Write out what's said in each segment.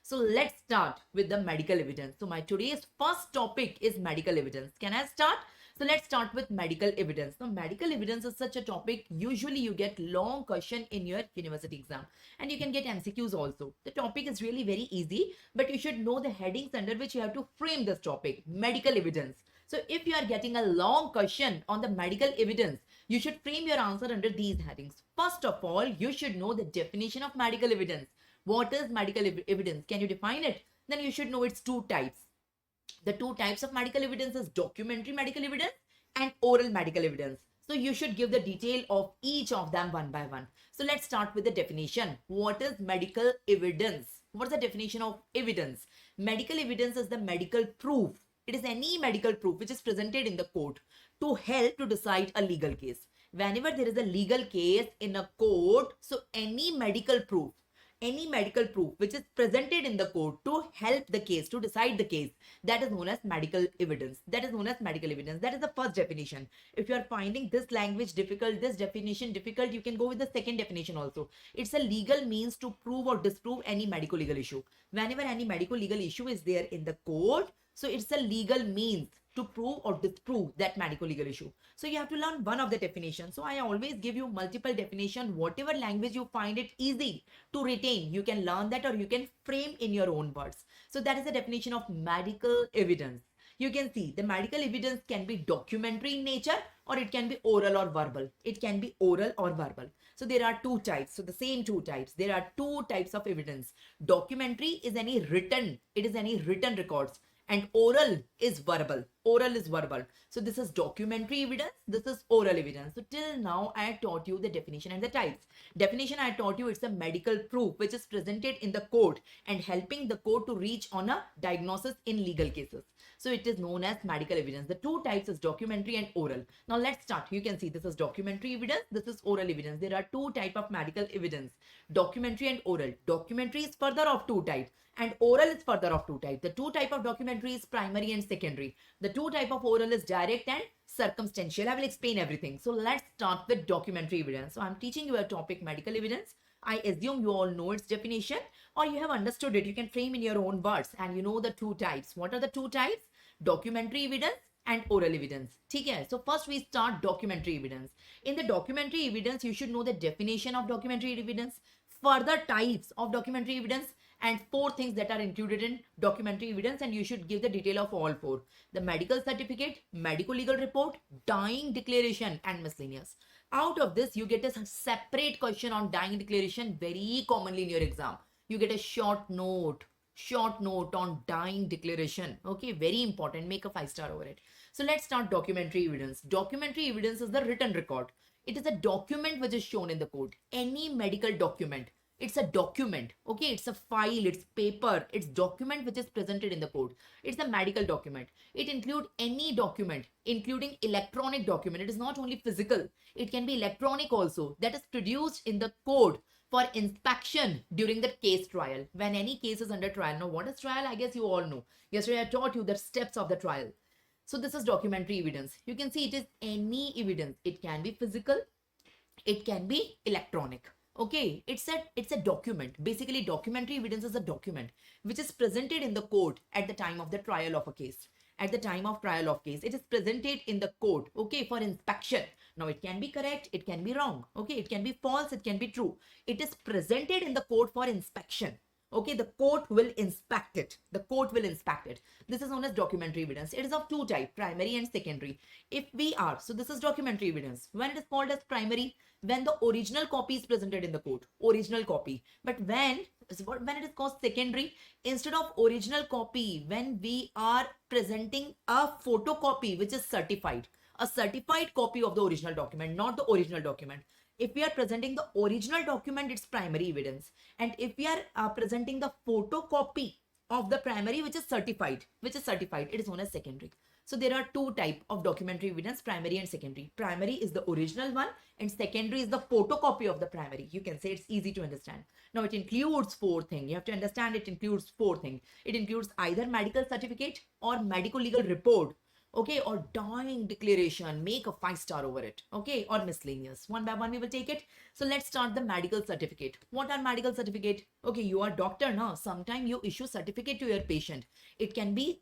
So let's start with the medical evidence. So my today's first topic is medical evidence. Can I start? So let's start with medical evidence. Now medical evidence is such a topic. Usually you get long question in your university exam and you can get MCQs also. The topic is really very easy, but you should know the headings under which you have to frame this topic, medical evidence. So if you are getting a long question on the medical evidence, you should frame your answer under these headings. First of all, you should know the definition of medical evidence. What is medical evidence? Can you define it? Then you should know its two types. The two types of medical evidence is documentary medical evidence and oral medical evidence. So you should give the detail of each of them one by one. So let's start with the definition. What is medical evidence? What's the definition of evidence? Medical evidence is the medical proof. It is any medical proof which is presented in the court to help to decide a legal case. Whenever there is a legal case in a court, so any medical proof which is presented in the court to help the case, to decide the case, that is known as medical evidence. That is the first definition. If you are finding this language difficult, this definition difficult, you can go with the second definition also. It's a legal means to prove or disprove any medical legal issue. Whenever any medical legal issue is there in the court, so it's a legal means to prove or disprove that medical legal issue. So you have to learn one of the definitions. So I always give you multiple definition. Whatever language you find it easy to retain, you can learn that or you can frame in your own words. So that is the definition of medical evidence. You can see the medical evidence can be documentary in nature or it can be oral or verbal. It can be oral or verbal. So there are two types. So the same two types. There are two types of evidence. Documentary is any written. It is any written records. And oral is verbal. So this is documentary evidence. This is oral evidence. So till now I taught you the definition and the types. Definition I taught you, it's a medical proof which is presented in the court and helping the court to reach on a diagnosis in legal cases. So it is known as medical evidence. The two types is documentary and oral. Now let's start. You can see this is documentary evidence. This is oral evidence. There are two types of medical evidence, documentary and oral. Documentary is further of two types and oral is further of two types. The two type of documentary is primary and secondary. The two type of oral is direct and circumstantial. I will explain everything. So let's start with documentary evidence. So I'm teaching you a topic, medical evidence. I assume you all know its definition or you have understood it. You can frame in your own words and you know the two types. What are the two types? Documentary evidence and oral evidence. Okay, so first we start documentary evidence. In the documentary evidence, you should know the definition of documentary evidence, further types of documentary evidence, and four things that are included in documentary evidence, and you should give the detail of all four: the medical certificate, medical legal report, dying declaration, and miscellaneous. Out of this you get a separate question on dying declaration very commonly in your exam. You get a short note on dying declaration. Okay, very important. Make a 5-star over it. So let's start documentary evidence. Documentary evidence is the written record. It is a document which is shown in the court. Any medical document, it's a document. Okay, it's a file, it's paper, it's document which is presented in the court. It's a medical document. It includes any document, including electronic document. It is not only physical, it can be electronic also, that is produced in the court for inspection during the case trial. When any case is under trial. Now what is trial? I guess you all know. Yesterday I taught you the steps of the trial. So this is documentary evidence. You can see it is any evidence. It can be physical, it can be electronic. Okay, it's a document. Basically, documentary evidence is a document which is presented in the court at the time of the trial of a case. At the time of trial of case, it is presented in the court, okay, for inspection. Now it can be correct, it can be wrong, okay, it can be false, it can be true. It is presented in the court for inspection. Okay, the court will inspect it. This is known as documentary evidence. It is of two types, primary and secondary. So this is documentary evidence. When it is called as primary, when the original copy is presented in the court, original copy. But when it is called secondary, instead of original copy, when we are presenting a photocopy which is certified, a certified copy of the original document, not the original document. If we are presenting the original document, it's primary evidence. And if we are presenting the photocopy of the primary which is certified, it is known as secondary. So there are two types of documentary evidence, primary and secondary. Primary is the original one and secondary is the photocopy of the primary. You can say it's easy to understand. Now it includes four things. You have to understand it includes four things. It includes either medical certificate or medical legal report okay, or dying declaration, make a 5-star over it, okay, or miscellaneous. One by one we will take it. So let's start the medical certificate. What are medical certificate? Okay, you are doctor now. Sometime you issue certificate to your patient. It can be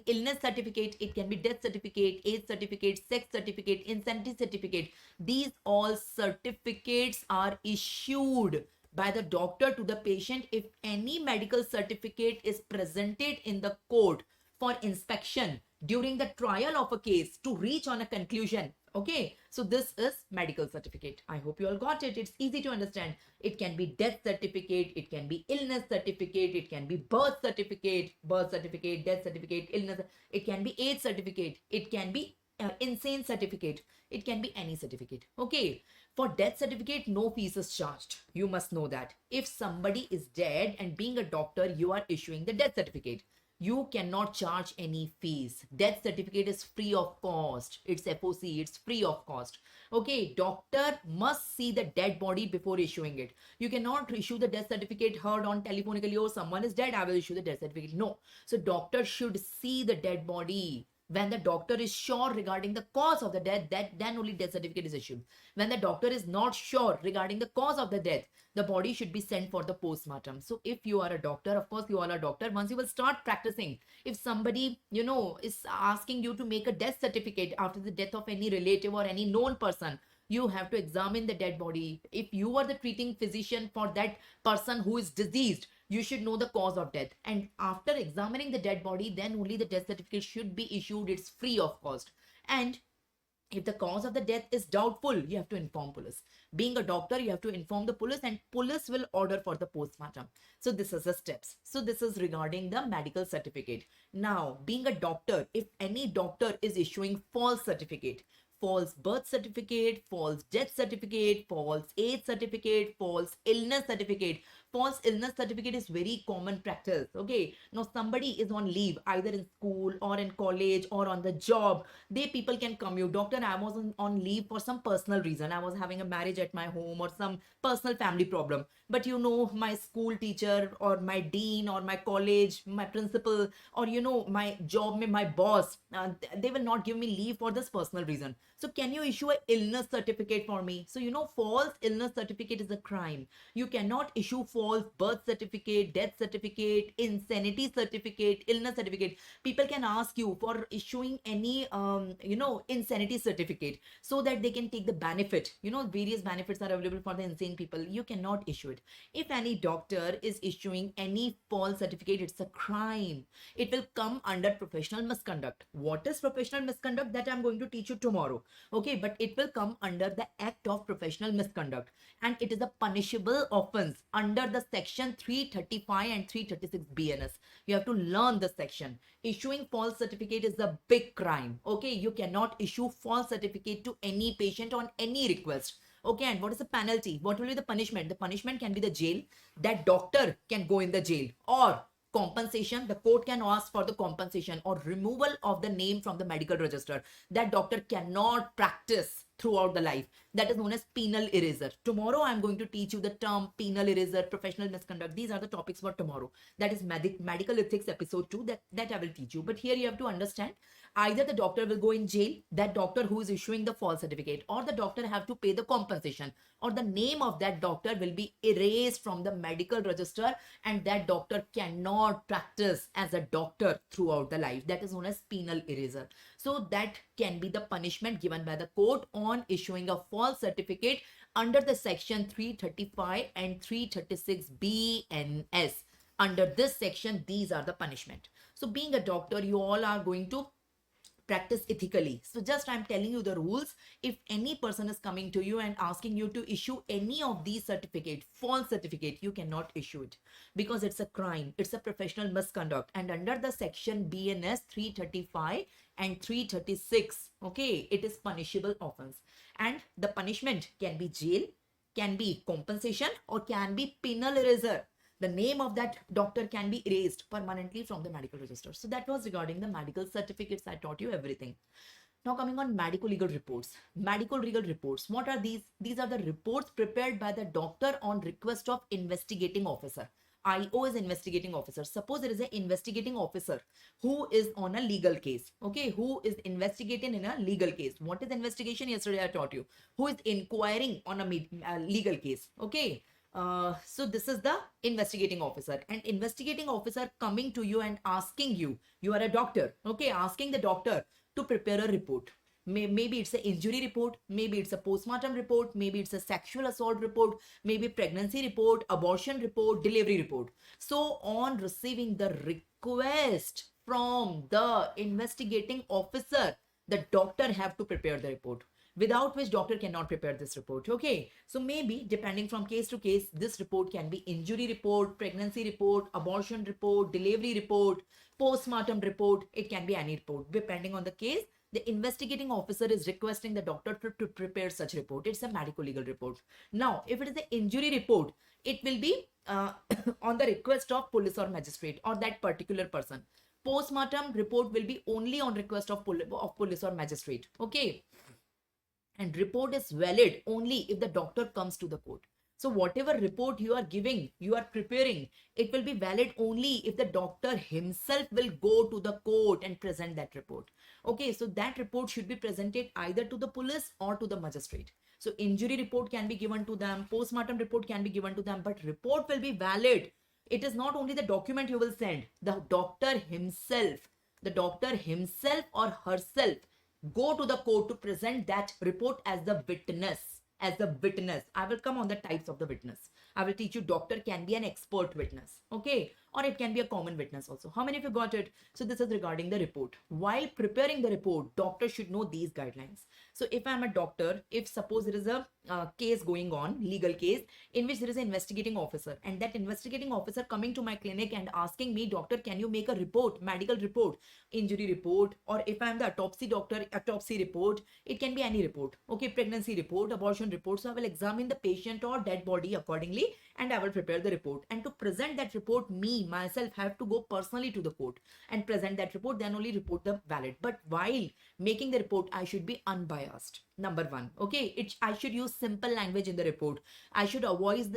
illness certificate, it can be death certificate, age certificate, sex certificate, insanity certificate. These all certificates are issued by the doctor to the patient if any medical certificate is presented in the court for inspection during the trial of a case to reach on a conclusion. Okay, so this is medical certificate. I hope you all got it. It's easy to understand. It can be death certificate, it can be illness certificate, it can be birth certificate, death certificate, illness, it can be age certificate, it can be insane certificate, it can be any certificate. Okay, for death certificate, no fees is charged. You must know that. If somebody is dead and being a doctor, you are issuing the death certificate, you cannot charge any fees. Death certificate is free of cost. It's FOC, it's free of cost. Okay, doctor must see the dead body before issuing it. You cannot issue the death certificate heard on telephonically, oh, someone is dead, I will issue the death certificate. No. So doctor should see the dead body. When the doctor is sure regarding the cause of the death, then only death certificate is issued. When the doctor is not sure regarding the cause of the death, the body should be sent for the postmortem. So if you are a doctor, of course you all are doctor, once you will start practicing, if somebody is asking you to make a death certificate after the death of any relative or any known person, you have to examine the dead body. If you are the treating physician for that person who is deceased, you should know the cause of death, and after examining the dead body, then only the death certificate should be issued. It's free of cost. And if the cause of the death is doubtful, you have to inform police. Being a doctor, you have to inform the police, and police will order for the postmortem. So this is the steps. So this is regarding the medical certificate. Now, being a doctor, if any doctor is issuing false certificate, false birth certificate, false death certificate, false age certificate, false illness certificate. False illness certificate is very common practice. Okay, now somebody is on leave either in school or in college or on the job. They people can commute. Doctor, I was on leave for some personal reason. I was having a marriage at my home or some personal family problem. But my school teacher or my dean or my college, my principal, or my job, my boss, they will not give me leave for this personal reason. So can you issue an illness certificate for me? So false illness certificate is a crime. You cannot issue false birth certificate, death certificate, insanity certificate, illness certificate. People can ask you for issuing any insanity certificate so that they can take the benefit. Various benefits are available for the insane people. You cannot issue it. If any doctor is issuing any false certificate, it's a crime. It will come under professional misconduct. What is professional misconduct? That I'm going to teach you tomorrow. Okay, but it will come under the act of professional misconduct, and it is a punishable offense under the section 335 and 336 BNS. You have to learn the section. Issuing false certificate is a big crime. Okay, you cannot issue false certificate to any patient on any request. Okay, and what is the penalty? What will be the punishment? The punishment can be the jail. That doctor can go in the jail, or compensation. The court can ask for the compensation or removal of the name from the medical register. That doctor cannot practice throughout the life. That is known as penal eraser. Tomorrow I'm going to teach you the term penal eraser, professional misconduct. These are the topics for tomorrow. That is medical ethics episode 2 that I will teach you. But here you have to understand, either the doctor will go in jail, that doctor who is issuing the false certificate, or the doctor have to pay the compensation, or the name of that doctor will be erased from the medical register, and that doctor cannot practice as a doctor throughout the life. That is known as penal eraser. So that can be the punishment given by the court on issuing a false certificate under the section 335 and 336 BNS. Under this section, these are the punishment. So being a doctor, you all are going to practice ethically. So just I'm telling you the rules. If any person is coming to you and asking you to issue any of these certificate, false certificate, you cannot issue it because it's a crime. It's a professional misconduct, and under the section BNS 335 and 336, okay, it is punishable offense, and the punishment can be jail, can be compensation, or can be penal eraser. The name of that doctor can be erased permanently from the medical register. So that was regarding the medical certificates. I taught you everything. Now coming on medical legal reports. Medical legal reports. What are these? These are the reports prepared by the doctor on request of investigating officer. IO is investigating officer. Suppose there is an investigating officer who is on a legal case. Okay, who is investigating in a legal case. What is investigation? Yesterday I taught you. Who is inquiring on a legal case. Okay. So this is the investigating officer, and investigating officer coming to you and asking you, you are a doctor, okay, asking the doctor to prepare a report. Maybe it's an injury report, maybe it's a postmortem report, maybe it's a sexual assault report, maybe pregnancy report, abortion report, delivery report. So on receiving the request from the investigating officer, the doctor have to prepare the report, without which doctor cannot prepare this report. Okay, so maybe depending from case to case, this report can be injury report, pregnancy report, abortion report, delivery report, postmortem report. It can be any report. Depending on the case, the investigating officer is requesting the doctor to prepare such report. It's a medical legal report. Now if it is an injury report, it will be on the request of police or magistrate or that particular person. Postmortem report will be only on request of police or magistrate. Okay, and report is valid only if the doctor comes to the court. So whatever report you are giving, you are preparing, it will be valid only if the doctor himself will go to the court and present that report. Okay, so that report should be presented either to the police or to the magistrate. So injury report can be given to them, postmortem report can be given to them, but report will be valid. It is not only the document you will send, the doctor himself or herself go to the court to present that report as the witness. I will come on the types of the witness. I will teach you doctor can be an expert witness, okay, or it can be a common witness also. How many of you got it? So this is regarding the report. While preparing the report, doctor should know these guidelines. So if I'm a doctor, if suppose there is a case going on, legal case, in which there is an investigating officer, and that investigating officer coming to my clinic and asking me, doctor, can you make a report, medical report, injury report, or if I'm the autopsy doctor, autopsy report, it can be any report, okay, pregnancy report, abortion report. So I will examine the patient or dead body accordingly, and I will prepare the report. And to present that report, myself have to go personally to the court and present that report, then only report the valid. But while making the report, I should be unbiased. Number one, okay, I should use simple language in the report. I should avoid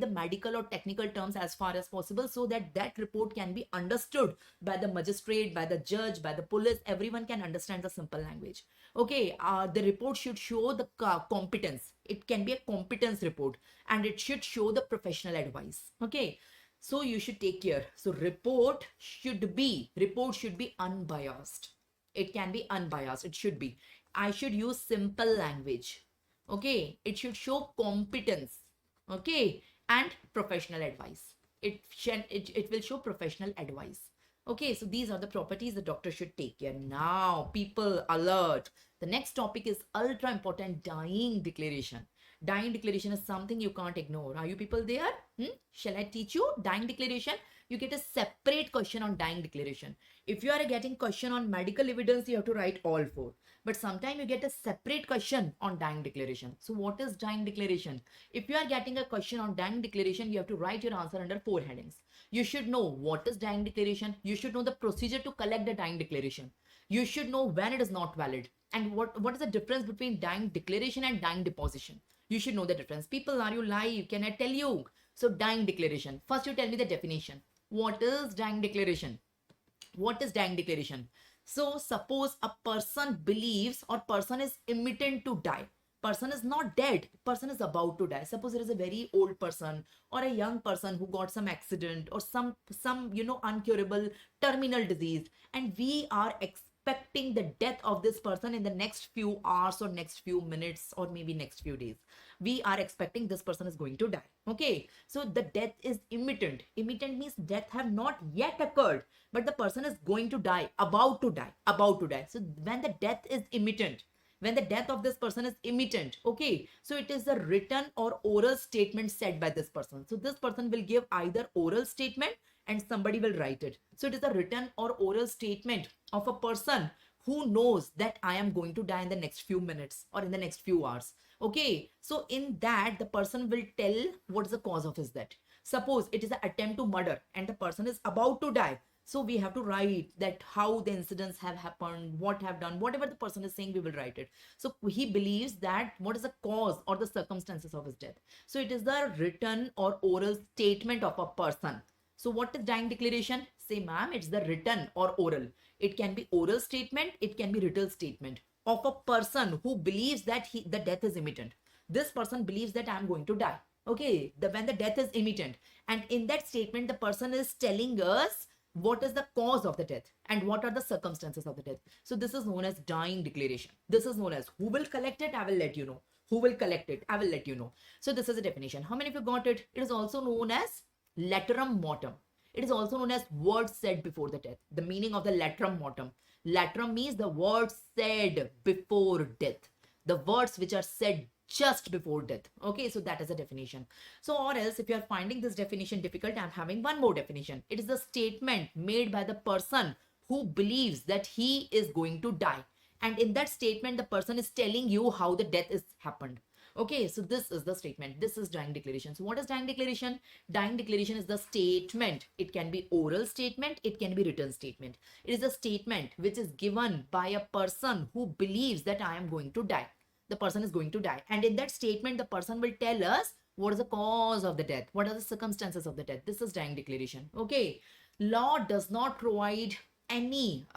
the medical or technical terms as far as possible, so that that report can be understood by the magistrate, by the judge, by the police. Everyone can understand the simple language. Okay, the report should show the competence. It can be a competence report, and it should show the professional advice. Okay, so you should take care. So report should be unbiased. It can be unbiased. It should be. I should use simple language. Okay, it should show competence. Okay, and professional advice. It will show professional advice. Okay, so these are the properties the doctor should take care. Now, people alert. The next topic is ultra important, dying declaration. Dying declaration is something you can't ignore. Are you people there? Shall I teach you dying declaration? You get a separate question on dying declaration. If you are getting question on medical evidence, you have to write all four. But sometimes you get a separate question on dying declaration. So what is dying declaration? If you are getting a question on dying declaration, you have to write your answer under 4 headings. You should know what is dying declaration. You should know the procedure to collect the dying declaration. You should know when it is not valid. And what is the difference between dying declaration and dying deposition? You should know the difference. People, are you live? Can I tell you? So dying declaration. First, you tell me the definition. What is dying declaration? What is dying declaration? So suppose a person believes or person is imminent to die. Person is not dead. Person is about to die. Suppose there is a very old person or a young person who got some accident or some uncurable terminal disease, and we are expecting the death of this person in the next few hours or next few minutes or maybe next few days. We are expecting this person is going to die. Okay, so the death is imminent. Imminent means death have not yet occurred, but the person is going to die, about to die. So when the death is imminent, when the death of this person is imminent, okay, so it is a written or oral statement said by this person. So this person will give either oral statement and somebody will write it. So it is a written or oral statement of a person who knows that I am going to die in the next few minutes or in the next few hours. Okay, so in that the person will tell what is the cause of his death. Suppose it is an attempt to murder and the person is about to die. So we have to write that how the incidents have happened, what have done, whatever the person is saying, we will write it. So he believes that what is the cause or the circumstances of his death. So it is the written or oral statement of a person. So what is dying declaration? Say, ma'am, it's the written or oral. It can be oral statement, it can be written statement of a person who believes that the death is imminent. This person believes that I'm going to die. Okay, when the death is imminent, and in that statement, the person is telling us what is the cause of the death and what are the circumstances of the death. So this is known as dying declaration. This is known as, who will collect it? I will let you know. Who will collect it? I will let you know. So this is a definition. How many of you got it? It is also known as laterum mortem. It is also known as words said before the death. The meaning of the laterum mortem. Laterum means the words said before death. The words which are said just before death. Okay, so that is a definition. So, or else, if you are finding this definition difficult, I'm having one more definition. It is the statement made by the person who believes that he is going to die. And in that statement, the person is telling you how the death is happened. Okay, so this is the statement. This is dying declaration. So what is dying declaration? Dying declaration is the statement. It can be oral statement. It can be written statement. It is a statement which is given by a person who believes that I am going to die. The person is going to die. And in that statement, the person will tell us what is the cause of the death. What are the circumstances of the death? This is dying declaration. Okay. Law does not provide any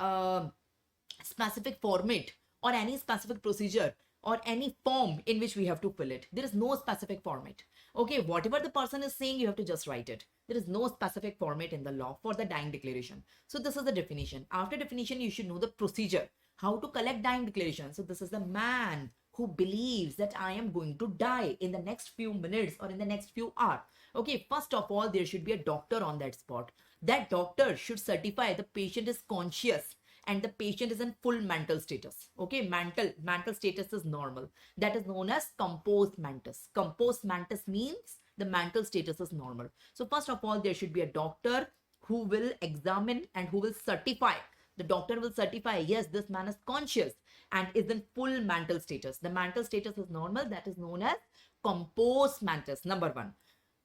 specific format or any specific procedure or any form in which we have to fill it. There is no specific format. Okay, whatever the person is saying, you have to just write it. There is no specific format in the law for the dying declaration. So this is the definition. After definition, you should know the procedure. How to collect dying declaration. So this is the man who believes that I am going to die in the next few minutes or in the next few hours. Okay, first of all, there should be a doctor on that spot. That doctor should certify the patient is conscious and the patient is in full mental status. Okay, mental status is normal. That is known as compos mentis. Compos mentis means the mental status is normal. So first of all, there should be a doctor who will examine and who will certify. The doctor will certify, yes, this man is conscious and is in full mental status. The mental status is normal. That is known as compos mentis. Number one.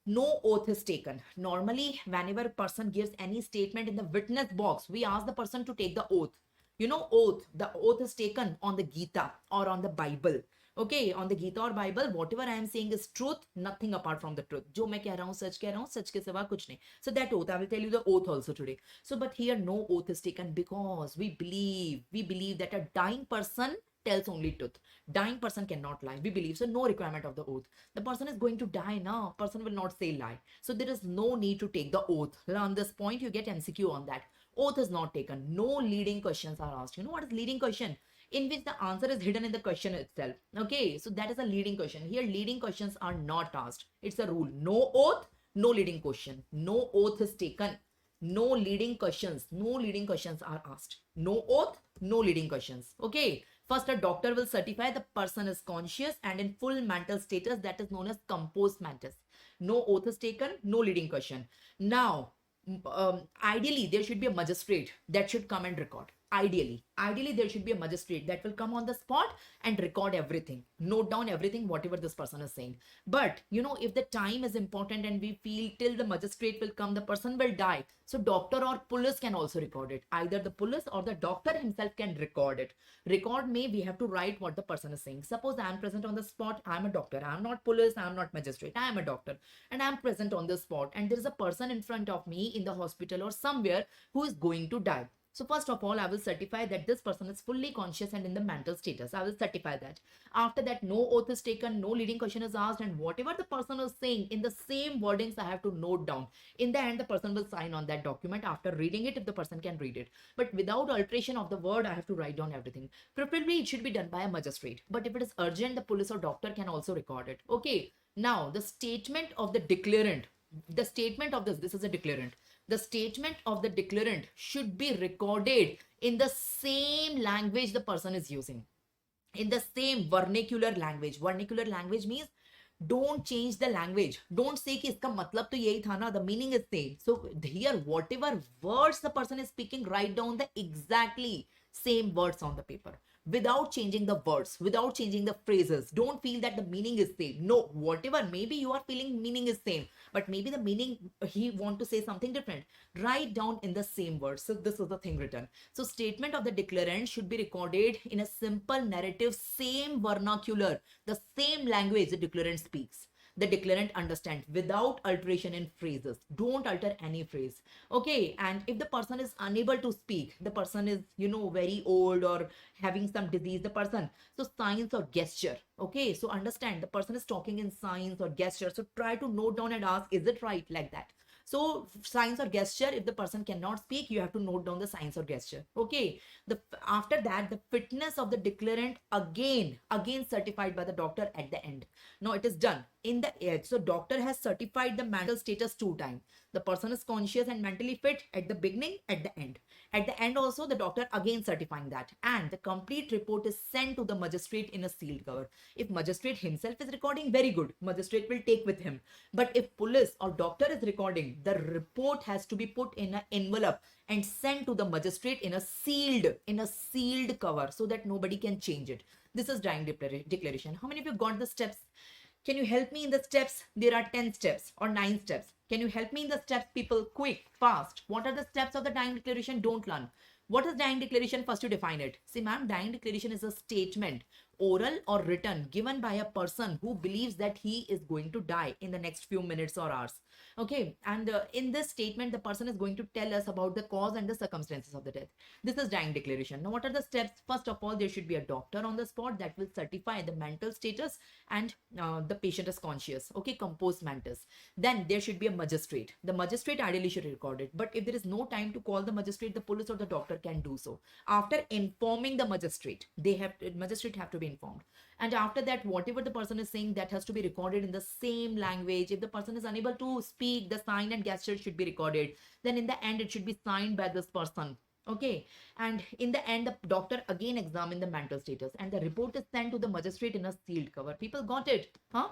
No oath is taken. Normally, whenever a person gives any statement in the witness box, we ask the person to take the oath. You know, oath. The oath is taken on the Gita or on the Bible. Okay, on the Gita or Bible, whatever I am saying is truth, nothing apart from the truth. जो मैं कह रहा हूँ सच के सिवा कुछ नहीं. So that oath, I will tell you the oath also today. So, but here no oath is taken because we believe that a dying person tells only truth. Dying person cannot lie. We believe so. No requirement of the oath. The person is going to die now. Person will not say lie. So there is no need to take the oath. On this point, you get MCQ on that. Oath is not taken. No leading questions are asked. You know what is leading question? In which the answer is hidden in the question itself. Okay, so that is a leading question. Here, leading questions are not asked. It's a rule. No oath, no leading question. No oath is taken. No leading questions. No leading questions are asked. No oath, no leading questions. Okay. First, a doctor will certify the person is conscious and in full mental status. That is known as compos mentis. No oath is taken, no leading question. Now, ideally, there should be a magistrate that should come and record. Ideally, there should be a magistrate that will come on the spot and record everything, note down everything, whatever this person is saying. But, you know, if the time is important and we feel till the magistrate will come, the person will die. So doctor or police can also record it. Either the police or the doctor himself can record it. Record may, we have to write what the person is saying. Suppose I am present on the spot. I am a doctor. I am not police. I am not magistrate. I am a doctor. And I am present on the spot. And there is a person in front of me in the hospital or somewhere who is going to die. So first of all, I will certify that this person is fully conscious and in the mental status. I will certify that. After that, no oath is taken, no leading question is asked, and whatever the person is saying in the same wordings, I have to note down. In the end, the person will sign on that document after reading it if the person can read it. But without alteration of the word, I have to write down everything. Preferably, it should be done by a magistrate. But if it is urgent, the police or doctor can also record it. Okay. Now, the statement of the declarant. The statement of this is a declarant. The statement of the declarant should be recorded in the same language the person is using. In the same vernacular language. Vernacular language means don't change the language. Don't say कि इसका मतलब तो यही था ना. The meaning is same. So here, whatever words the person is speaking, write down the exactly same words on the paper. Without changing the words, without changing the phrases. Don't feel that the meaning is same. No, whatever, maybe you are feeling meaning is same, but maybe the meaning, he want to say something different. Write down in the same words. So this is the thing written. So statement of the declarant should be recorded in a simple narrative, same vernacular, the same language the declarant speaks. the declarant understand without alteration in phrases. Don't alter any phrase. Okay, and if the person is unable to speak, the person is, very old or having some disease, the person, so signs or gesture. Okay, so understand the person is talking in signs or gesture. So try to note down and ask, is it right, like that? So signs or gesture, if the person cannot speak, you have to note down the signs or gesture. Okay, the after that, the fitness of the declarant again certified by the doctor at the end. Now it is done in the edge. So doctor has certified the mental status 2 times. The person is conscious and mentally fit at the beginning, at the end. At the end also, the doctor again certifying that, and the complete report is sent to the magistrate in a sealed cover. If magistrate himself is recording, very good, magistrate will take with him. But if police or doctor is recording, the report has to be put in an envelope and sent to the magistrate in a sealed cover, so that nobody can change it. This is dying declaration. How many of you got the steps? Can you help me in the steps? There are 10 steps or 9 steps. Can you help me in the steps, people? Quick, fast. What are the steps of the dying declaration? Don't learn. What is dying declaration? First you define it. See, ma'am, dying declaration is a statement, oral or written, given by a person who believes that he is going to die in the next few minutes or hours. Okay, and in this statement, the person is going to tell us about the cause and the circumstances of the death. This is dying declaration. Now, what are the steps? First of all, there should be a doctor on the spot that will certify the mental status and the patient is conscious. Okay, composed mentis. Then there should be a magistrate. The magistrate ideally should record it. But if there is no time to call the magistrate, the police or the doctor can do so. After informing the magistrate, magistrate have to be informed. And after that, whatever the person is saying, that has to be recorded in the same language. If the person is unable to speak, the sign and gesture should be recorded. Then in the end, it should be signed by this person. Okay, and in the end, the doctor again examine the mental status and the report is sent to the magistrate in a sealed cover. People got it? Huh?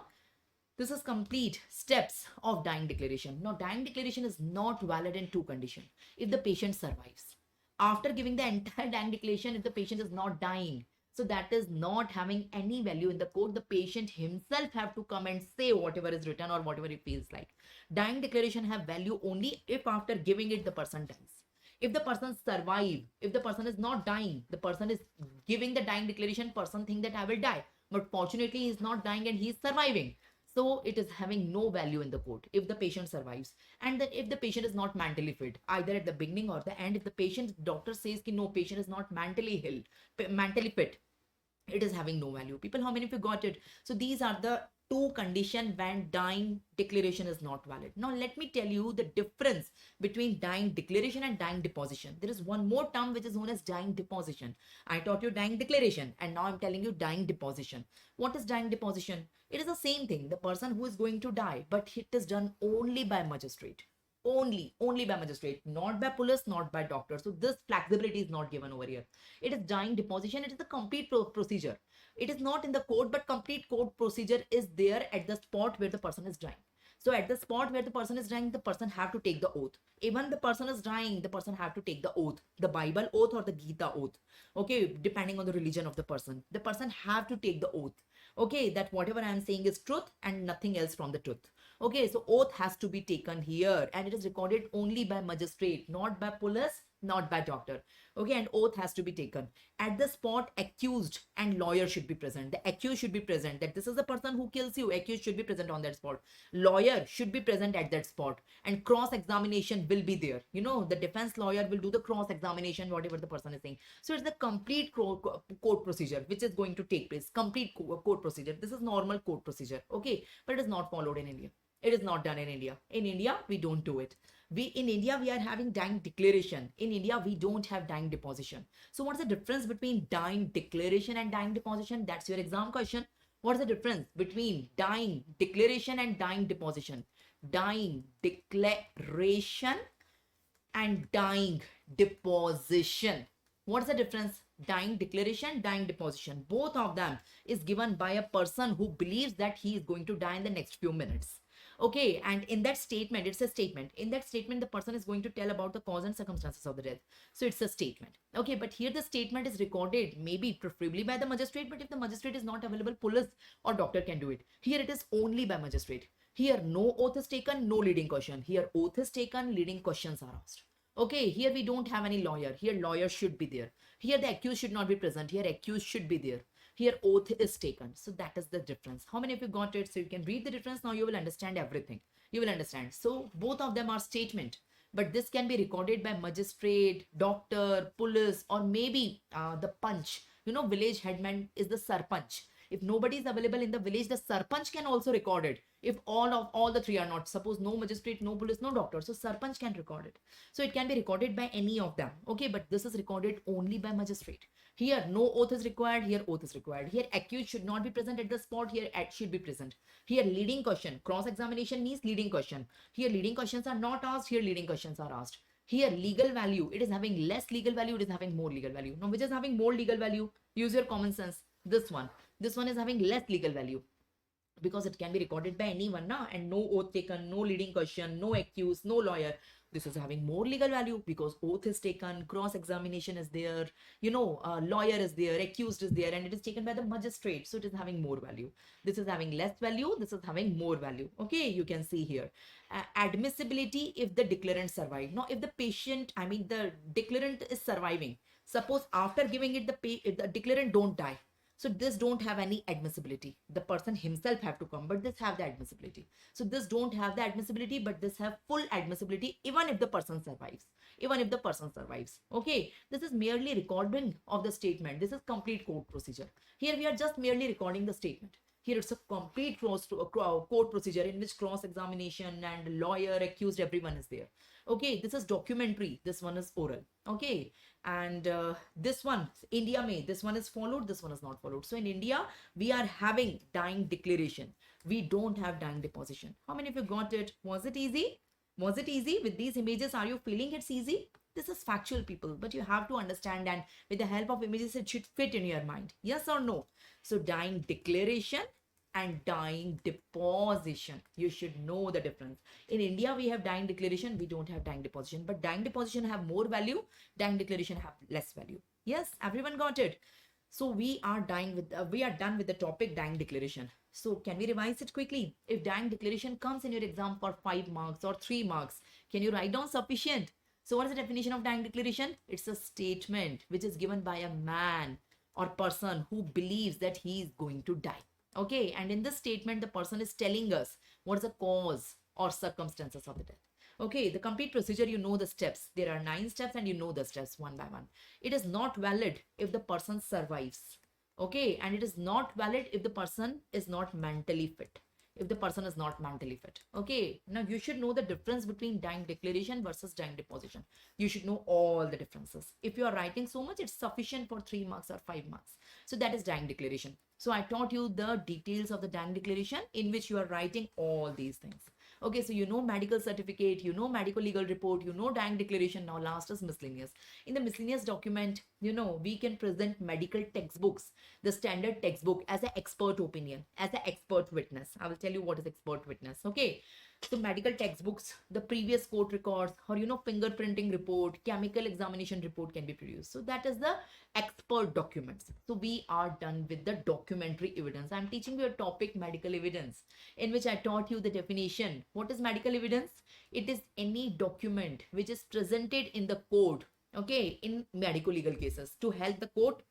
This is complete steps of dying declaration. Now, dying declaration is not valid in 2 conditions. If the patient survives, after giving the entire dying declaration, if the patient is not dying, so that is not having any value in the court. The patient himself have to come and say whatever is written or whatever he feels like. Dying declaration have value only if after giving it, the person dies. If the person survive, if the person is not dying, the person is giving the dying declaration, person think that I will die. But fortunately, he is not dying and he is surviving. So it is having no value in the court if the patient survives. And then if the patient is not mentally fit, either at the beginning or the end, if the patient, doctor says ki no, patient is not mentally mentally fit, it is having no value. People, how many of you got it? So these are the 2 conditions when dying declaration is not valid. Now let me tell you the difference between dying declaration and dying deposition. There is one more term which is known as dying deposition. I taught you dying declaration and now I'm telling you dying deposition. What is dying deposition? It is the same thing. The person who is going to die, but it is done only by magistrate. Only by magistrate, not by police, not by doctor. So this flexibility is not given over here. It is dying deposition. It is a complete procedure. It is not in the court, but complete court procedure is there at the spot where the person is dying. So at the spot where the person is dying, the person have to take the oath. Even the person is dying, the person have to take the oath, the Bible oath or the Gita oath. Okay, depending on the religion of the person have to take the oath. Okay, that whatever I am saying is truth and nothing else from the truth. Okay, so oath has to be taken here and it is recorded only by magistrate, not by police, not by doctor. Okay, and oath has to be taken. At the spot, accused and lawyer should be present. The accused should be present, that this is the person who kills you. Accused should be present on that spot. Lawyer should be present at that spot. And cross-examination will be there. You know, the defense lawyer will do the cross-examination, whatever the person is saying. So it's the complete court procedure which is going to take place. Complete court procedure. This is normal court procedure. Okay, but it is not followed in India. It is not done in India. In India, we don't do it. In India, we are having dying declaration. In India, we don't have dying deposition. So what's the difference between dying declaration and dying deposition? That's your exam question. What's the difference between dying declaration and dying deposition? Dying declaration and dying deposition. What's the difference? Dying declaration, dying deposition. Both of them is given by a person who believes that he is going to die in the next few minutes. Okay, and in that statement, it's a statement. In that statement, the person is going to tell about the cause and circumstances of the death. So it's a statement. Okay, but here the statement is recorded, maybe preferably by the magistrate, but if the magistrate is not available, police or doctor can do it. Here it is only by magistrate. Here no oath is taken, no leading question. Here oath is taken, leading questions are asked. Okay, here we don't have any lawyer. Here lawyer should be there. Here the accused should not be present. Here accused should be there. Here oath is taken. So that is the difference. How many of you got it? So you can read the difference. Now you will understand everything. You will understand. So both of them are statement, but this can be recorded by magistrate, doctor, police, or maybe the punch. You know, village headman is the sarpanch. If nobody is available in the village, the sarpanch can also record it. If all the three are not, suppose no magistrate, no police, no doctor, so sarpanch can record it. So it can be recorded by any of them. Okay, but this is recorded only by magistrate. Here, no oath is required. Here, oath is required. Here, accused should not be present at the spot. Here, at should be present. Here, leading question. Cross-examination means leading question. Here, leading questions are not asked. Here, leading questions are asked. Here, legal value. It is having less legal value. It is having more legal value. Now, which is having more legal value? Use your common sense. This one. This one is having less legal value, because it can be recorded by anyone now, and no oath taken, no leading question, no accused, no lawyer. This is having more legal value because oath is taken, cross examination is there, lawyer is there, accused is there, and it is taken by the magistrate, so it is having more value. This is having less value, this is having more value. Okay, you can see here admissibility if the declarant survive. Now if the the declarant is surviving, suppose after giving it if the declarant don't die, so this don't have any admissibility. The person himself have to come, but this have the admissibility. So this don't have the admissibility, but this have full admissibility even if the person survives. Even if the person survives. Okay, this is merely recording of the statement. This is complete court procedure. Here we are just merely recording the statement. Here it's a complete court procedure in which cross-examination and lawyer, accused, everyone is there. Okay, this is documentary. This one is oral. Okay, and this one, India may, this one is followed, this one is not followed. So in India, we are having dying declaration. We don't have dying deposition. How many of you got it? Was it easy? Was it easy? With these images, are you feeling it's easy? This is factual, people, but you have to understand, and with the help of images, it should fit in your mind. Yes or no? So dying declaration and dying deposition. You should know the difference. In India, we have dying declaration. We don't have dying deposition, but dying deposition have more value. Dying declaration have less value. Yes, everyone got it. So we are done with the topic dying declaration. So can we revise it quickly? If dying declaration comes in your exam for 5 marks or 3 marks, can you write down sufficient? So what is the definition of dying declaration? It's a statement which is given by a man or person who believes that he is going to die. Okay, and in this statement, the person is telling us what is the cause or circumstances of the death. Okay, the complete procedure, you know the steps. There are 9 steps and you know the steps one by one. It is not valid if the person survives. Okay, and it is not valid if the person is not mentally fit. If the person is not mentally fit. Okay, now you should know the difference between dying declaration versus dying deposition. You should know all the differences. If you are writing so much, it's sufficient for 3 marks or 5 marks. So that is dying declaration. So I taught you the details of the dying declaration in which you are writing all these things. Okay, so you know medical certificate, you know medical legal report, you know dying declaration. Now last is miscellaneous. In the miscellaneous document, we can present medical textbooks, the standard textbook, as an expert opinion, as an expert witness. I will tell you what is expert witness. Okay, so medical textbooks, the previous court records, or fingerprinting report, chemical examination report can be produced. So that is the expert documents. So we are done with the documentary evidence. I'm teaching you a topic, medical evidence, in which I taught you the definition. What is medical evidence? It is any document which is presented in the court, okay, in medical legal cases, to help the court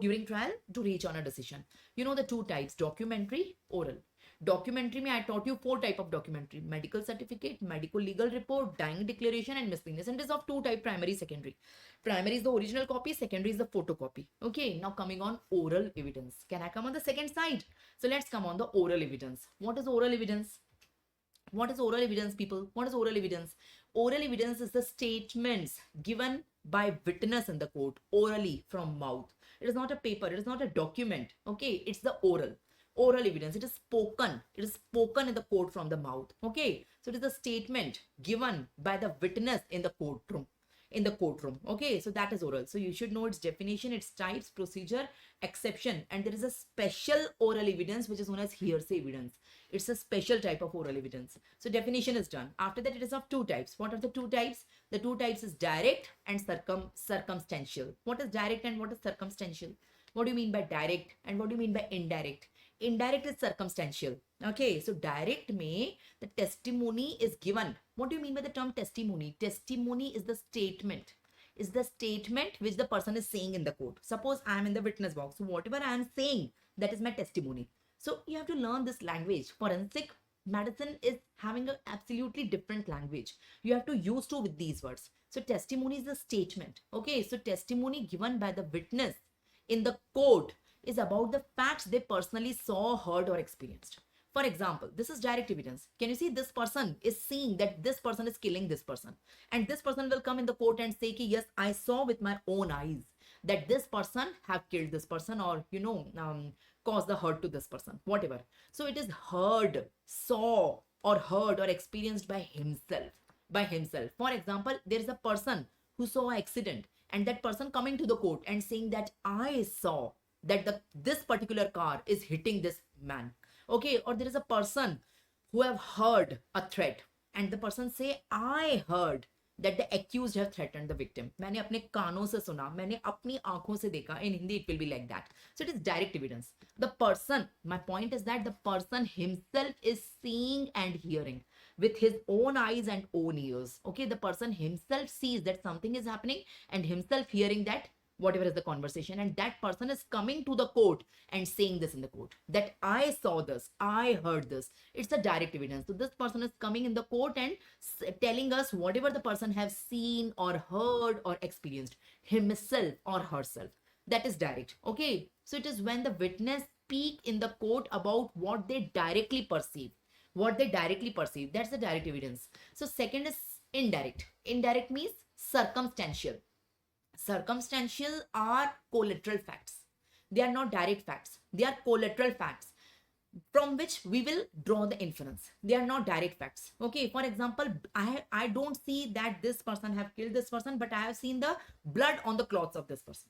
during trial to reach on a decision. You know the 2 types, documentary, oral. Documentary में I taught you 4 type of documentary: medical certificate, medical legal report, dying declaration, and miscellaneous. And it is of 2 type, primary, secondary. Primary is the original copy, secondary is the photocopy. Okay, now coming on oral evidence. Can I come on the second side? So let's come on the oral evidence. What is oral evidence? What is oral evidence, people? What is oral evidence? Oral evidence is the statements given by witness in the court orally from mouth. It is not a paper, it is not a document. Okay, it's the oral evidence. It is spoken in the court from the mouth. Okay, so it is a statement given by the witness in the courtroom. Okay, so that is oral. So you should know its definition, its types, procedure, exception, and there is a special oral evidence which is known as hearsay evidence. It's a special type of oral evidence. So definition is done. After that, it is of 2 types. What are the 2 types? The 2 types is direct and circumstantial. What is direct and what is circumstantial? What do you mean by direct and what do you mean by indirect? Indirect is circumstantial. Okay, so direct may the testimony is given. What do you mean by the term testimony? Testimony is the statement. is the statement which the person is saying in the court. Suppose I am in the witness box. So whatever I am saying, that is my testimony. So you have to learn this language. Forensic medicine is having an absolutely different language. You have to use to with these words. So testimony is a statement. Okay, so testimony given by the witness in the court is about the facts they personally saw, heard, or experienced. For example, this is direct evidence. Can you see this person is seeing that this person is killing this person? And this person will come in the court and say, yes, I saw with my own eyes that this person have killed this person, or, caused the hurt to this person, whatever. So it is heard, saw, or heard or experienced by himself. By himself. For example, there is a person who saw an accident, and that person coming to the court and saying that I saw that this particular car is hitting this man. Okay, or there is a person who have heard a threat, and the person say I heard that the accused have threatened the victim. मैंने अपने कानों से सुना, मैंने अपनी आंखों से देखा. In Hindi it will be like that. So it is direct evidence. The person, my point is that the person himself is seeing and hearing with his own eyes and own ears. Okay, the person himself sees that something is happening and himself hearing that whatever is the conversation, and that person is coming to the court and saying this in the court that I saw this, I heard this. It's a direct evidence. So this person is coming in the court and telling us whatever the person have seen or heard or experienced himself or herself. That is direct. Okay, so it is when the witness speak in the court about what they directly perceive. That's the direct evidence. So second is indirect. Indirect means circumstantial. Circumstantial are collateral facts. They are not direct facts. They are collateral facts from which we will draw the inference. They are not direct facts. Okay, for example, I don't see that this person have killed this person, but I have seen the blood on the clothes of this person.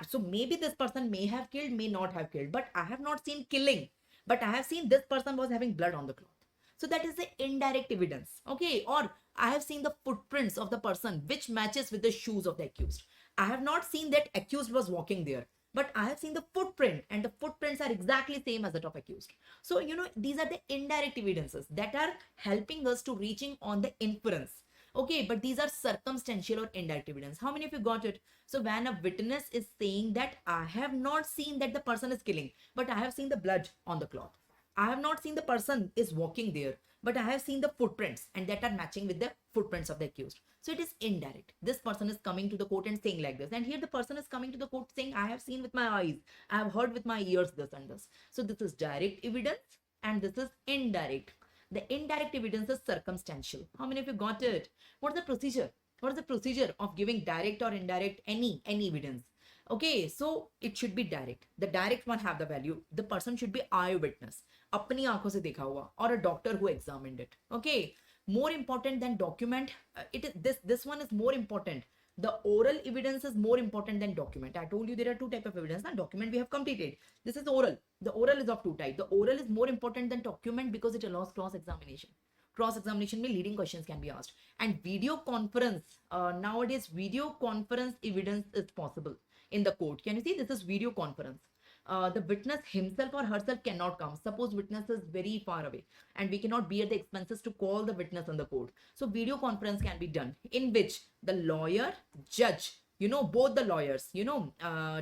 So maybe this person may have killed, may not have killed, but I have not seen killing. But I have seen this person was having blood on the cloth. So that is the indirect evidence. Okay, or I have seen the footprints of the person which matches with the shoes of the accused. I have not seen that accused was walking there, but I have seen the footprint, and the footprints are exactly same as that of accused. So, these are the indirect evidences that are helping us to reaching on the inference. Okay, but these are circumstantial or indirect evidence. How many of you got it? So when a witness is saying that I have not seen that the person is killing, but I have seen the blood on the cloth. I have not seen the person is walking there, but I have seen the footprints, and that are matching with the footprints of the accused. So it is indirect. This person is coming to the court and saying like this. And here the person is coming to the court saying, I have seen with my eyes, I have heard with my ears this and this. So this is direct evidence and this is indirect. The indirect evidence is circumstantial. How many of you got it? What's the procedure? What is the procedure of giving direct or indirect any evidence? Okay, so it should be direct. The direct one have the value. The person should be eyewitness. अपनी आंखों से देखा हुआ, or a doctor who examined it. Okay, more important than document. This one is more important. The oral evidence is more important than document. I told you there are two types of evidence. Now document we have completed. This is oral. The oral is of two types. The oral is more important than document because it allows cross-examination. Cross-examination means leading questions can be asked. And video conference, nowadays video conference evidence is possible in the court. Can you see this is video conference? The witness himself or herself cannot come. Suppose witness is very far away and we cannot bear the expenses to call the witness on the court. So video conference can be done in which the lawyer, judge, both the lawyers,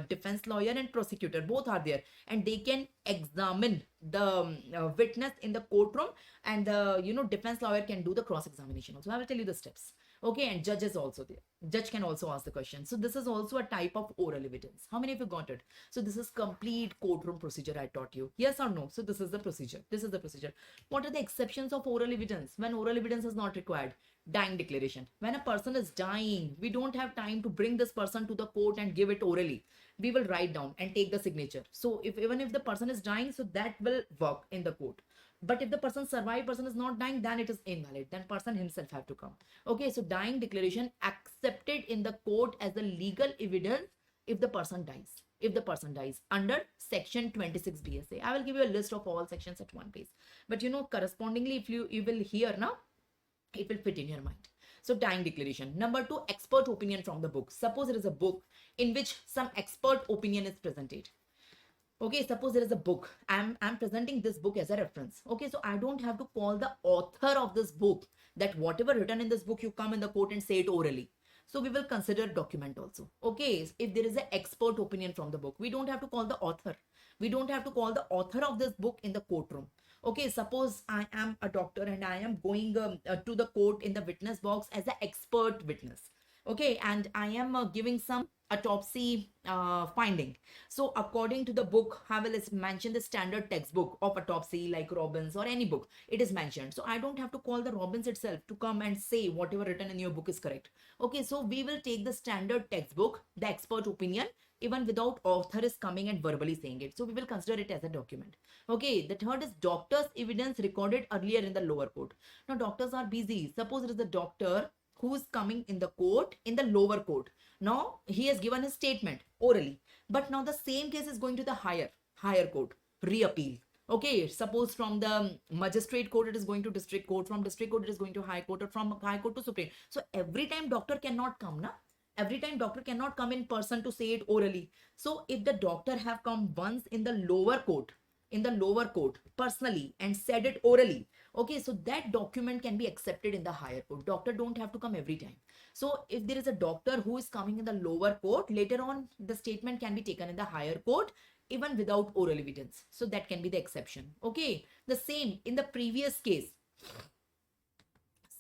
defense lawyer and prosecutor, both are there, and they can examine the witness in the courtroom, and the defense lawyer can do the cross examination also. I will tell you the steps. Okay, and judge is also there. Judge can also ask the question. So this is also a type of oral evidence. How many of you got it? So this is complete courtroom procedure I taught you. Yes or no? So this is the procedure. This is the procedure. What are the exceptions of oral evidence? When oral evidence is not required. Dying declaration. When a person is dying, we don't have time to bring this person to the court and give it orally. We will write down and take the signature. So even if the person is dying, so that will work in the court. But if the person survive, person is not dying, then it is invalid. Then person himself have to come. Okay, so dying declaration accepted in the court as a legal evidence if the person dies. If the person dies under section 26 BSA. I will give you a list of all sections at one place. But correspondingly, if you will hear now, it will fit in your mind. So dying declaration. Number 2, expert opinion from the book. Suppose there is a book in which some expert opinion is presented. Okay, suppose there is a book. I'm presenting this book as a reference. Okay, so I don't have to call the author of this book that whatever written in this book, you come in the court and say it orally. So we will consider document also. Okay, if there is an expert opinion from the book, we don't have to call the author. We don't have to call the author of this book in the courtroom. Okay, suppose I am a doctor and I am going to the court in the witness box as an expert witness. Okay, and I am giving some autopsy finding. So according to the book, Havel is mentioned the standard textbook of autopsy like Robbins or any book. It is mentioned. So I don't have to call the Robbins itself to come and say whatever written in your book is correct. Okay, so we will take the standard textbook, the expert opinion, even without author is coming and verbally saying it. So we will consider it as a document. Okay, the third is doctor's evidence recorded earlier in the lower court. Now doctors are busy. Suppose it is a doctor who is coming in the court in the lower court. Now he has given his statement orally, but now the same case is going to the higher court, reappeal. Okay, suppose from the magistrate court it is going to district court, from district court it is going to high court, or from high court to supreme. So every time doctor cannot come, na? Every time doctor cannot come in person to say it orally. So if the doctor have come once in the lower court, personally and said it orally, okay, so that document can be accepted in the higher court. Doctor don't have to come every time. So if there is a doctor who is coming in the lower court, later on the statement can be taken in the higher court even without oral evidence. So that can be the exception. Okay, the same in the previous case.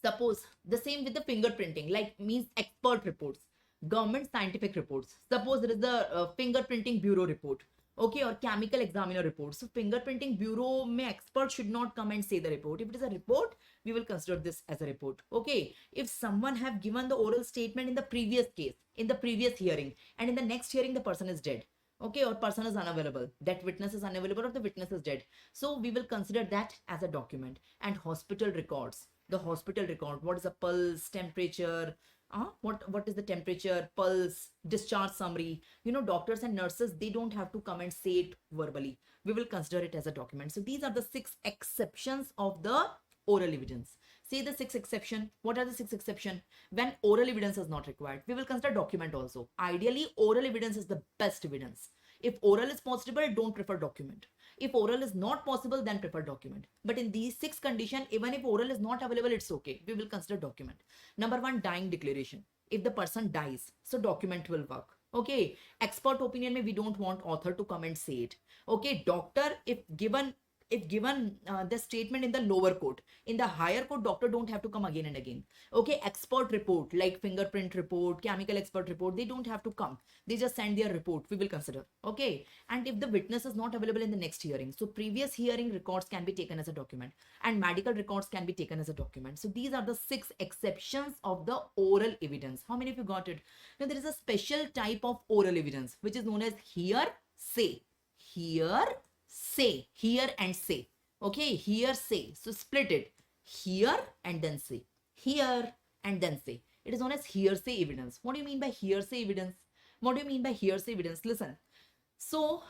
Suppose the same with the fingerprinting, like means expert reports, government scientific reports. Suppose there is the fingerprinting bureau report, okay, or chemical examiner report. So fingerprinting bureau may expert should not come and say the report. If it is a report, we will consider this as a report. Okay, if someone have given the oral statement in the previous case, in the previous hearing, and in the next hearing the person is dead, okay, or person is unavailable, that witness is unavailable or the witness is dead, so we will consider that as a document. And hospital records, the hospital record, what is the pulse, temperature, what is the temperature, pulse, discharge summary, doctors and nurses, they don't have to come and say it verbally. We will consider it as a document. So these are the 6 exceptions of the oral evidence. Say the 6 exception. What are the 6 exception? When oral evidence is not required, we will consider document also. Ideally, oral evidence is the best evidence. If oral is possible, don't prefer document. If oral is not possible, then prefer document. But in these 6 conditions, even if oral is not available, it's okay. We will consider document. Number 1, dying declaration. If the person dies, so document will work. Okay. Expert opinion, we don't want author to come and say it. Okay. Doctor, if given the statement in the lower court, in the higher court doctor don't have to come again and again. Okay, expert report like fingerprint report, chemical expert report, they don't have to come, they just send their report, we will consider. Okay, and if the witness is not available in the next hearing, so previous hearing records can be taken as a document, and medical records can be taken as a document. So these are the 6 exceptions of the oral evidence. How many of you got it? Now there is a special type of oral evidence which is known as hear say. Hear and say. Okay, hear say. So split it. Hear and then say. Hear and then say. It is known as hearsay evidence. What do you mean by hearsay evidence? What do you mean by hearsay evidence? Listen. So,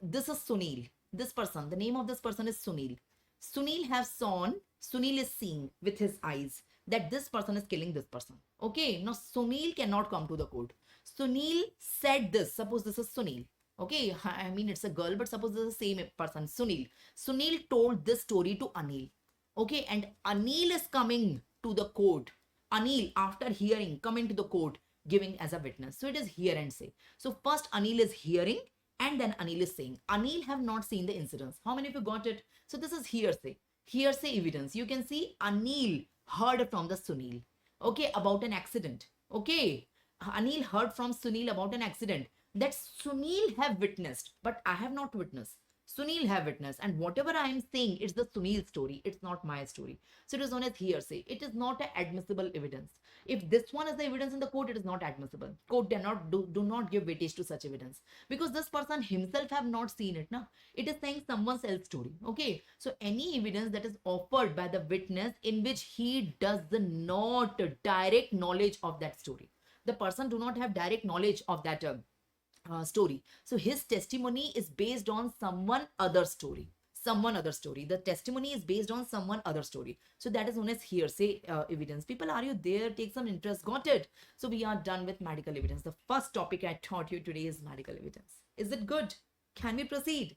this is Sunil. This person, the name of this person is Sunil. Sunil is seeing with his eyes that this person is killing this person. Okay, now Sunil cannot come to the court. Sunil said this. Suppose this is Sunil. Okay, I mean it's a girl, but suppose this is the same person, Sunil. Sunil told this story to Anil. Okay, and Anil is coming to the court. Anil, after hearing, coming to the court, giving as a witness. So it is hear and say. So first Anil is hearing and then Anil is saying. Anil have not seen the incidents. How many of you got it? So this is hearsay. Hearsay evidence. You can see Anil heard from the Sunil. Okay, about an accident. Okay, Anil heard from Sunil about an accident that Sunil have witnessed, but I have not witnessed. Sunil have witnessed, and whatever I am saying, it's the Sunil story. It's not my story. So it is known as hearsay. It is not an admissible evidence. If this one is the evidence in the court, it is not admissible. Court do not give weightage to such evidence because this person himself have not seen it. Now it is saying someone else's story. Okay, so any evidence that is offered by the witness in which he does not direct knowledge of that story, the person do not have direct knowledge of that story. So his testimony is based on someone other story. The testimony is based on someone other story. So that is known as hearsay evidence. People, are you there? Take some interest. Got it? So we are done with medical evidence. The first topic I taught you today is medical evidence. Is it good? Can we proceed?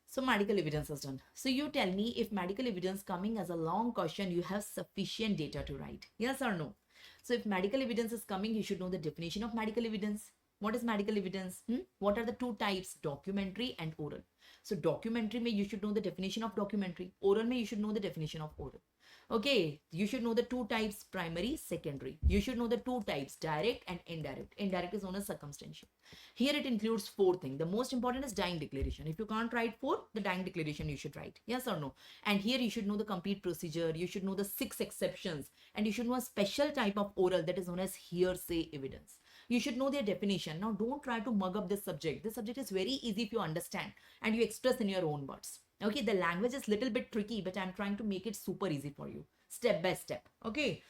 So medical evidence is done. So you tell me, if medical evidence coming as a long question, you have sufficient data to write. Yes or no? So if medical evidence is coming, you should know the definition of medical evidence. What is medical evidence? What are the two types? Documentary and oral. So documentary mein you should know the definition of documentary. Oral mein you should know the definition of oral. Okay, you should know the two types, primary, secondary. You should know the two types, direct and indirect. Indirect is known as circumstantial. Here it includes four things. The most important is dying declaration. If you can't write four, the dying declaration you should write. Yes or no? And here you should know the complete procedure. You should know the 6 exceptions. And you should know a special type of oral that is known as hearsay evidence. You should know their definition. Now, don't try to mug up this subject. This subject is very easy if you understand and you express in your own words. Okay, the language is little bit tricky, but I'm trying to make it super easy for you, step by step. Okay,